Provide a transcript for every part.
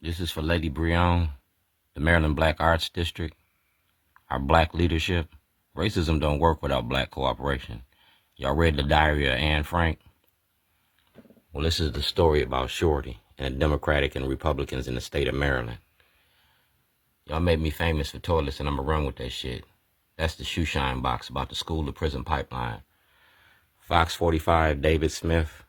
This is for Lady Breon, the Maryland Black Arts District, our black leadership. Racism don't work without black cooperation. Y'all read the diary of Anne Frank? Well, this is the story about Shorty and the Democratic and Republicans in the state of Maryland. Y'all made me famous for toilets, and I'm gonna run with that shit. That's the shoe shine box about the school to prison pipeline. Fox 45, David Smith,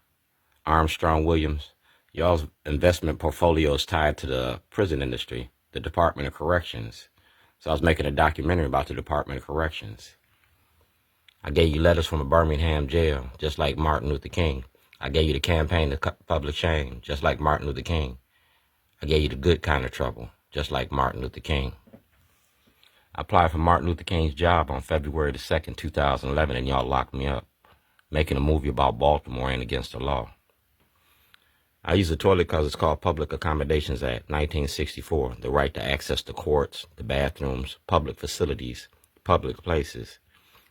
Armstrong Williams. Y'all's investment portfolio is tied to the prison industry, the Department of Corrections. So I was making a documentary about the Department of Corrections. I gave you letters from a Birmingham jail, just like Martin Luther King. I gave you the campaign to public shame, just like Martin Luther King. I gave you the good kind of trouble, just like Martin Luther King. I applied for Martin Luther King's job on February the 2nd, 2011, and y'all locked me up, making a movie about Baltimore and against the law. I use the toilet because it's called Public Accommodations Act, 1964, the right to access the courts, the bathrooms, public facilities, public places.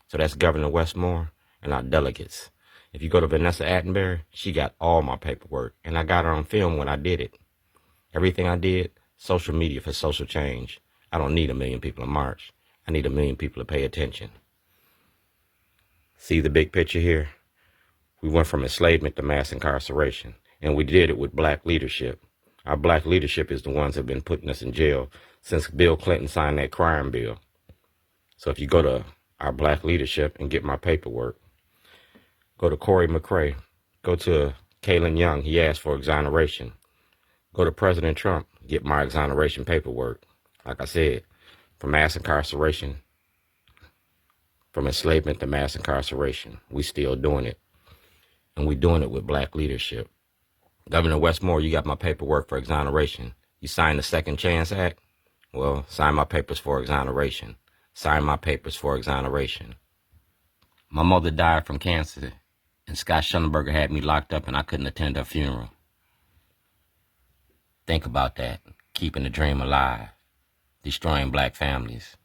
So that's Governor Westmore and our delegates. If you go to Vanessa Attenberry, she got all my paperwork, and I got her on film when I did it. Everything I did, social media for social change. I don't need 1 million people to march. I need 1 million people to pay attention. See the big picture here? We went from enslavement to mass incarceration, and we did it with black leadership. Our black leadership is the ones that have been putting us in jail since Bill Clinton signed that crime bill. So if you go to our black leadership and get my paperwork, go to Corey McCrae, go to Kalen Young, he asked for exoneration. Go to President Trump, get my exoneration paperwork. Like I said, from mass incarceration, from enslavement to mass incarceration, we still doing it. And we doing it with black leadership. Governor Westmore, you got my paperwork for exoneration. You signed the Second Chance Act? Well, sign my papers for exoneration. Sign my papers for exoneration. My mother died from cancer, and Scott Shellenberger had me locked up, and I couldn't attend her funeral. Think about that. Keeping the dream alive. Destroying black families.